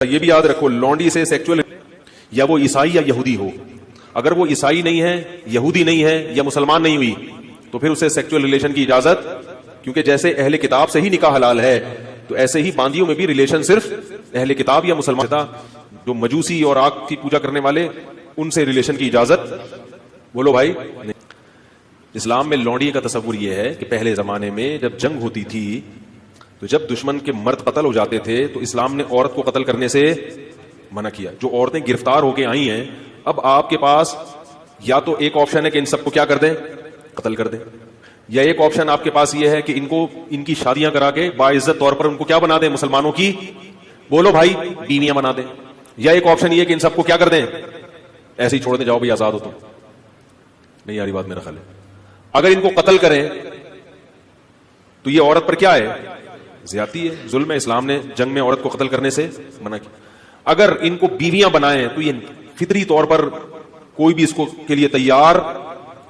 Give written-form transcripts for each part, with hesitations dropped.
یہ بھی یاد رکھو، لونڈی سے سیکچوئل یا وہ عیسائی یا یہودی ہو، اگر وہ عیسائی نہیں ہے، یہودی نہیں ہے یا مسلمان نہیں ہوئی تو پھر اسے سیکچوئل ریلیشن کی اجازت، کیونکہ جیسے اہل کتاب سے ہی نکاح حلال ہے تو ایسے ہی باندیوں میں بھی ریلیشن صرف اہل کتاب یا مسلمان تھا. جو مجوسی اور آگ کی پوجا کرنے والے ان سے ریلیشن کی اجازت بولو بھائی نہیں. اسلام میں لونڈی کا تصور یہ ہے کہ پہلے زمانے میں جب جنگ ہوتی تھی تو جب دشمن کے مرد قتل ہو جاتے تھے تو اسلام نے عورت کو قتل کرنے سے منع کیا. جو عورتیں گرفتار ہو کے آئی ہیں اب آپ کے پاس یا تو ایک آپشن ہے کہ ان سب کو کیا کر دیں، قتل کر دیں، یا ایک آپشن آپ کے پاس یہ ہے کہ ان کی شادیاں کرا کے باعزت طور پر ان کو کیا بنا دیں، مسلمانوں کی بولو بھائی بیویاں بنا دیں، یا ایک آپشن یہ کہ ان سب کو کیا کر دیں، ایسے ہی چھوڑ دیں، جاؤ بھائی آزاد ہو تم. نہیں یاری بات میرا خیال ہے. اگر ان کو قتل کریں تو یہ عورت پر کیا ہے، زیادتی ہے، ظلم ہے. اسلام نے جنگ میں عورت کو قتل کرنے سے منع کیا. اگر ان کو بیویاں بنائیں تو یہ فطری طور پر کوئی بھی اس کو کے لیے تیار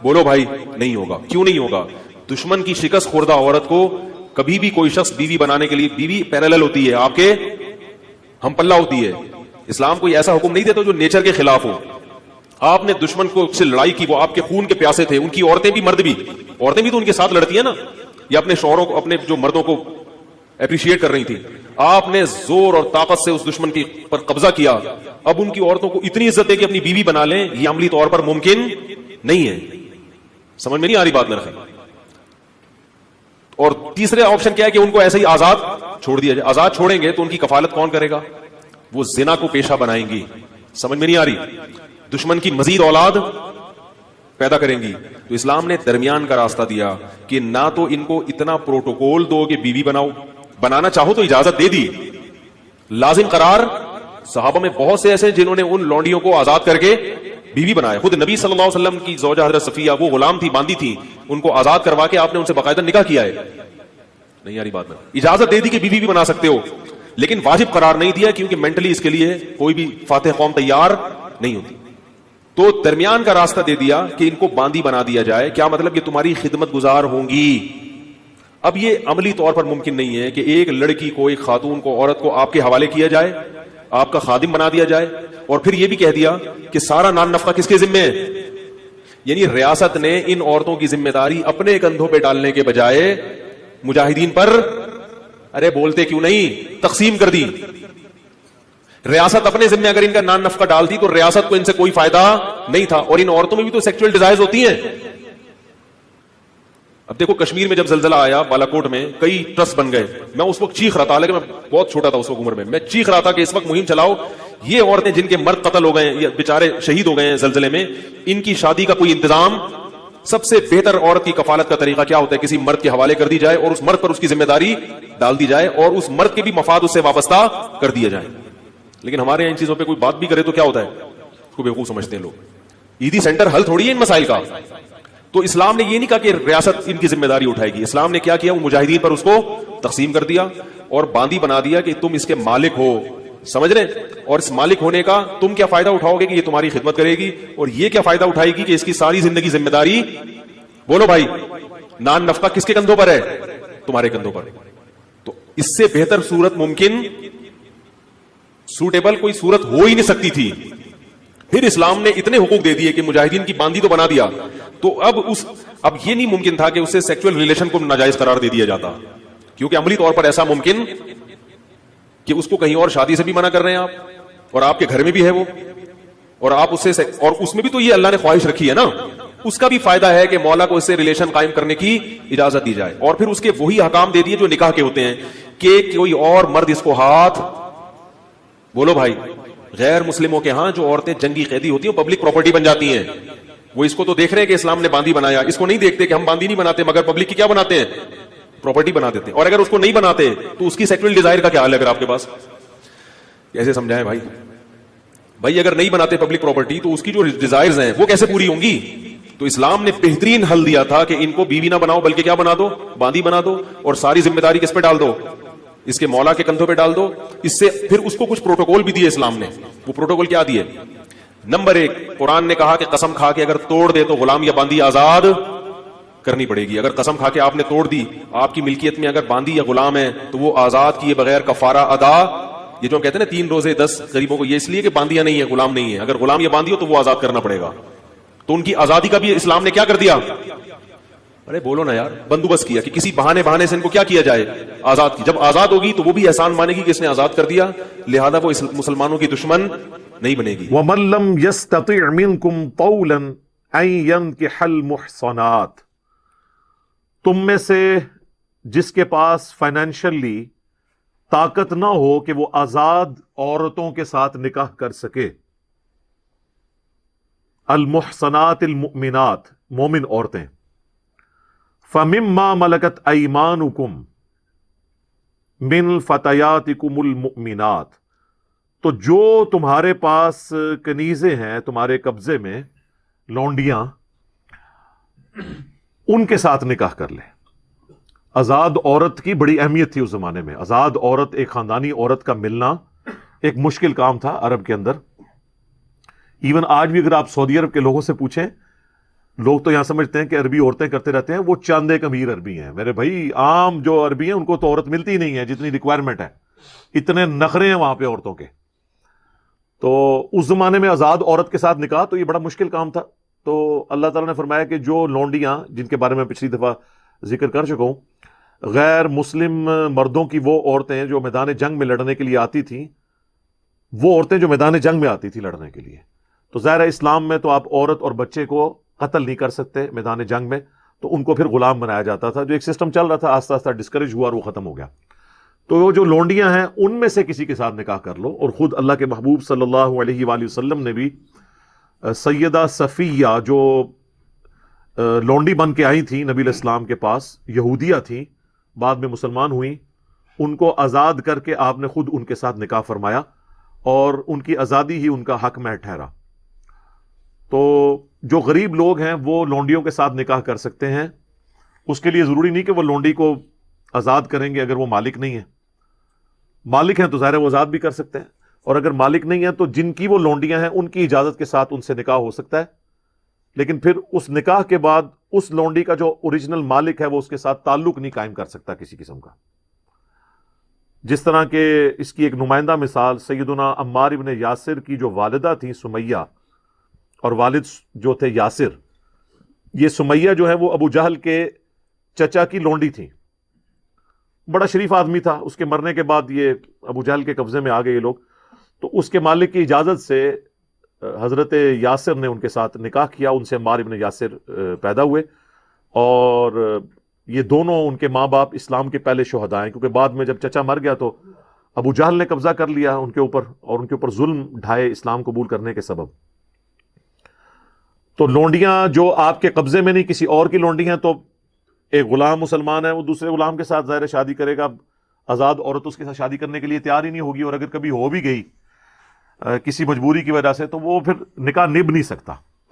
بولو بھائی نہیں ہوگا. کیوں نہیں ہوگا؟ دشمن کی شکست خوردہ عورت کو کبھی بھی کوئی شخص بیوی بنانے کے لیے، بیوی پیرالل ہوتی ہے، آپ کے ہم پلہ ہوتی ہے. اسلام کوئی ایسا حکم نہیں دیتا جو نیچر کے خلاف ہو. آپ نے دشمن کو سے لڑائی کی، وہ آپ کے خون کے پیاسے تھے، ان کی عورتیں بھی مرد بھی، عورتیں بھی تو ان کے ساتھ لڑتی ہیں نا، یا اپنے شوہروں کو، اپنے جو مردوں کو اپریشیٹ کر رہی تھی. آپ نے زور اور طاقت سے اس دشمن کی پر قبضہ کیا. اب ان کی عورتوں کو اتنی عزت ہے کہ اپنی بیوی بنا لیں، یہ عملی طور پر ممکن نہیں ہے. سمجھ میں نہیں آ رہی بات میرا خیال. اور تیسرے آپشن کیا ہے کہ ان کو ایسے ہی آزاد چھوڑ دیا جائے. آزاد چھوڑیں گے تو ان کی کفالت کون کرے گا؟ وہ زنا کو پیشہ بنائیں گی. سمجھ میں نہیں آ رہی. دشمن کی مزید اولاد پیدا کریں گی. تو اسلام نے درمیان کا راستہ دیا کہ نہ تو ان کو اتنا پروٹوکول دو کہ بیوی بناؤ، بنانا چاہو تو اجازت دے دی، لازم قرار. صحابہ میں بہت سے ایسے جنہوں نے ان لونڈیوں کو آزاد کر کے بیوی بنایا. خود نبی صلی اللہ علیہ وسلم کی زوجہ حضرت صفیہ، وہ غلام تھی، باندی تھی، ان کو آزاد کروا کے آپ نے ان سے باقاعدہ نکاح کیا ہے. نہیں یاری بات میں اجازت دے دی کہ بیوی بھی بنا سکتے ہو، لیکن واجب قرار نہیں دیا کیونکہ مینٹلی اس کے لیے کوئی بھی فاتح قوم تیار نہیں ہوتی. تو درمیان کا راستہ دے دیا کہ ان کو باندی بنا دیا جائے. کیا مطلب کہ تمہاری خدمت گزار ہوں گی. اب یہ عملی طور پر ممکن نہیں ہے کہ ایک لڑکی کو، ایک خاتون کو، عورت کو آپ کے حوالے کیا جائے، آپ کا خادم بنا دیا جائے، اور پھر یہ بھی کہہ دیا کہ سارا نان نفقہ کس کے ذمہ ہے. یعنی ریاست نے ان عورتوں کی ذمہ داری اپنے کندھوں پہ ڈالنے کے بجائے مجاہدین پر، ارے بولتے کیوں نہیں، تقسیم کر دی. ریاست اپنے ذمہ اگر ان کا نان نفقہ ڈالتی تو ریاست کو ان سے کوئی فائدہ نہیں تھا. اور ان عورتوں میں بھی تو سیکچوئل ڈیزائرز ہوتی ہیں. اب دیکھو کشمیر میں جب زلزلہ آیا بالا کوٹ میں، کئی ٹرسٹ بن گئے. میں اس وقت چیخ رہا تھا، لیکن میں بہت چھوٹا تھا اس وقت عمر میں چیخ رہا تھا کہ اس وقت مہم چلاؤ، یہ عورتیں جن کے مرد قتل ہو گئے یا بیچارے شہید ہو گئے ہیں زلزلے میں، ان کی شادی کا کوئی انتظام. سب سے بہتر عورت کی کفالت کا طریقہ کیا ہوتا ہے؟ کسی مرد کے حوالے کر دی جائے اور اس مرد پر اس کی ذمہ داری ڈال دی جائے اور اس مرد کے بھی مفاد اس سے وابستہ کر دیا جائے. لیکن ہمارے ان چیزوں پہ کوئی بات بھی کرے تو کیا ہوتا ہے، اس کو بیوقوف سمجھتے ہیں لوگ. عیدی سینٹر حل تھوڑی ہے ان مسائل کا. تو اسلام نے یہ نہیں کہا کہ ریاست ان کی ذمہ داری اٹھائے گی. اسلام نے کیا کیا، وہ مجاہدین پر اس کو تقسیم کر دیا اور باندی بنا دیا کہ تم اس کے مالک ہو. سمجھ رہے؟ اور اس مالک ہونے کا تم کیا فائدہ اٹھاؤ گے کہ یہ تمہاری خدمت کرے گی، اور یہ کیا فائدہ اٹھائے گی کہ اس کی ساری زندگی ذمہ داری بولو بھائی نان نفقہ کس کے کندھوں پر ہے، تمہارے کندھوں پر. تو اس سے بہتر صورت ممکن، سوٹیبل کوئی صورت ہو ہی نہیں سکتی تھی. پھر اسلام نے اتنے حقوق دے دیے کہ مجاہدین کی باندی تو بنا دیا. تو اب یہ نہیں ممکن تھا کہ اس سے سیکچوئل ریلیشن کو ناجائز قرار دے دیا جاتا، کیونکہ عملی طور پر ایسا ممکن کہ اس کو کہیں اور شادی سے بھی منع کر رہے ہیں آپ، اور آپ کے گھر میں بھی ہے وہ، اور آپ اس سے، اور اس میں بھی تو یہ اللہ نے خواہش رکھی ہے نا، اس کا بھی فائدہ ہے کہ مولا کو اس سے ریلیشن قائم کرنے کی اجازت دی جائے. اور پھر اس کے وہی حکام دے دیے جو نکاح کے ہوتے ہیں کہ کوئی اور مرد اس کو ہاتھ بولو بھائی. غیر مسلموں کے ہاں جو عورتیں جنگی قیدی ہوتی ہیں پبلک پراپرٹی بن جاتی ہیں. وہ اس کو تو دیکھ رہے ہیں کہ اسلام نے باندی بنایا، اس کو نہیں دیکھتے کہ ہم باندی نہیں بناتے مگر پبلک کی کیا بناتے ہیں، پراپرٹی بنا دیتے ہیں. اور اگر اس کو نہیں بناتے تو اس کی سیکچوئل ڈیزائر کا کیا حال ہے؟ اگر آپ کے پاس کیسے سمجھائیں بھائی اگر نہیں بناتے پبلک پراپرٹی تو اس کی جو ڈیزائرز ہیں وہ کیسے پوری ہوں گی؟ تو اسلام نے بہترین حل دیا تھا کہ ان کو بیوی نہ بناؤ بلکہ کیا بنا دو، باندی بنا دو، اور ساری ذمہ داری کس پہ ڈال دو، اس کے مولا کے کندھوں پہ ڈال دو. اس سے پھر اس کو کچھ پروٹوکول بھی دیے اسلام نے. وہ پروٹوکول کیا دیے؟ نمبر 1، قرآن نے کہا کہ قسم کھا کے اگر توڑ دے تو غلام یا باندی آزاد کرنی پڑے گی. اگر قسم کھا کے آپ نے توڑ دی، آپ کی ملکیت میں اگر باندی یا غلام ہے تو وہ آزاد کیے بغیر کفارہ ادا یہ جو ہم کہتے ہیں نا 3 روزے 10 غریبوں کو، یہ اس لیے کہ باندیاں نہیں ہے، غلام نہیں ہے. اگر غلام یا باندی ہو تو وہ آزاد کرنا پڑے گا. تو ان کی آزادی کا بھی اسلام نے کیا کر دیا؟ ارے بولو نا یار، بندوبست کیا کہ کسی بہانے سے ان کو کیا کیا جائے؟ آزاد کی. جب آزاد ہوگی تو وہ بھی احسان مانے گی کہ اس نے آزاد کر دیا، لہذا وہ مسلمانوں کی دشمن نہیں بنے گی. وَمَن لَّمْ يَسْتَطِعْ مِنْكُمْ طَوْلًا أَن يَنكِحَ الْمُحْصَنَاتِ، تم میں سے جس کے پاس فائنینشلی طاقت نہ ہو کہ وہ آزاد عورتوں کے ساتھ نکاح کر سکے، المحصنات المؤمنات، مومن عورتیں، فَمِمَّا مَلَكَتْ أَيْمَانُكُمْ مِنْ فَتَيَاتِكُمُ الْمُؤْمِنَاتِ، تو جو تمہارے پاس کنیزیں ہیں تمہارے قبضے میں، لونڈیاں، ان کے ساتھ نکاح کر لے. آزاد عورت کی بڑی اہمیت تھی اس زمانے میں. آزاد عورت، ایک خاندانی عورت کا ملنا ایک مشکل کام تھا عرب کے اندر. ایون آج بھی اگر آپ سعودی عرب کے لوگوں سے پوچھیں، لوگ تو یہاں سمجھتے ہیں کہ عربی عورتیں کرتے رہتے ہیں، وہ چاند ایک امیر عربی ہیں. میرے بھائی، عام جو عربی ہیں ان کو تو عورت ملتی ہی نہیں ہے جتنی ریکوائرمنٹ ہے. اتنے نخرے ہیں وہاں پہ عورتوں کے. تو اس زمانے میں آزاد عورت کے ساتھ نکاح تو یہ بڑا مشکل کام تھا. تو اللہ تعالیٰ نے فرمایا کہ جو لونڈیاں، جن کے بارے میں پچھلی دفعہ ذکر کر چکا ہوں، غیر مسلم مردوں کی وہ عورتیں جو میدان جنگ میں لڑنے کے لیے آتی تھیں، وہ عورتیں جو میدان جنگ میں آتی تھی لڑنے کے لیے، تو ظاہر اسلام میں تو آپ عورت اور بچے کو قتل نہیں کر سکتے میدان جنگ میں، تو ان کو پھر غلام بنایا جاتا تھا. جو ایک سسٹم چل رہا تھا، آہستہ آہستہ ڈسکریج ہوا اور وہ ختم ہو گیا. تو جو لونڈیاں ہیں ان میں سے کسی کے ساتھ نکاح کر لو. اور خود اللہ کے محبوب صلی اللہ علیہ وآلہ وسلم نے بھی سیدہ صفیہ، جو لونڈی بن کے آئی تھی نبی علیہ السلام کے پاس، یہودیہ تھیں، بعد میں مسلمان ہوئیں، ان کو آزاد کر کے آپ نے خود ان کے ساتھ نکاح فرمایا، اور ان کی آزادی ہی ان کا حق میں ٹھہرا. تو جو غریب لوگ ہیں وہ لونڈیوں کے ساتھ نکاح کر سکتے ہیں. اس کے لیے ضروری نہیں کہ وہ لونڈی کو آزاد کریں گے اگر وہ مالک نہیں ہے. مالک ہیں تو ظاہر ہے وہ آزاد بھی کر سکتے ہیں، اور اگر مالک نہیں ہیں تو جن کی وہ لونڈیاں ہیں ان کی اجازت کے ساتھ ان سے نکاح ہو سکتا ہے. لیکن پھر اس نکاح کے بعد اس لونڈی کا جو اوریجنل مالک ہے وہ اس کے ساتھ تعلق نہیں قائم کر سکتا کسی قسم کا. جس طرح کہ اس کی ایک نمائندہ مثال سیدنا عمار ابن یاسر کی جو والدہ تھی سمیہ، اور والد جو تھے یاسر. یہ سمیہ جو ہے وہ ابو جہل کے چچا کی لونڈی تھی. بڑا شریف آدمی تھا. اس کے مرنے کے بعد یہ ابو جہل کے قبضے میں آ گئے یہ لوگ. تو اس کے مالک کی اجازت سے حضرت یاسر نے ان کے ساتھ نکاح کیا. ان سے عمار ابن یاسر پیدا ہوئے، اور یہ دونوں ان کے ماں باپ اسلام کے پہلے شہداء ہیں، کیونکہ بعد میں جب چچا مر گیا تو ابو جہل نے قبضہ کر لیا ان کے اوپر، اور ان کے اوپر ظلم ڈھائے اسلام قبول کرنے کے سبب. تو لونڈیاں جو آپ کے قبضے میں نہیں، کسی اور کی لونڈی ہیں، تو ایک غلام مسلمان ہے، وہ دوسرے غلام کے ساتھ ظاہر شادی کرے گا. آزاد عورت اس کے ساتھ شادی کرنے کے لیے تیار ہی نہیں ہوگی، اور اگر کبھی ہو بھی گئی کسی مجبوری کی وجہ سے تو وہ پھر نکاح نبھ نہیں سکتا.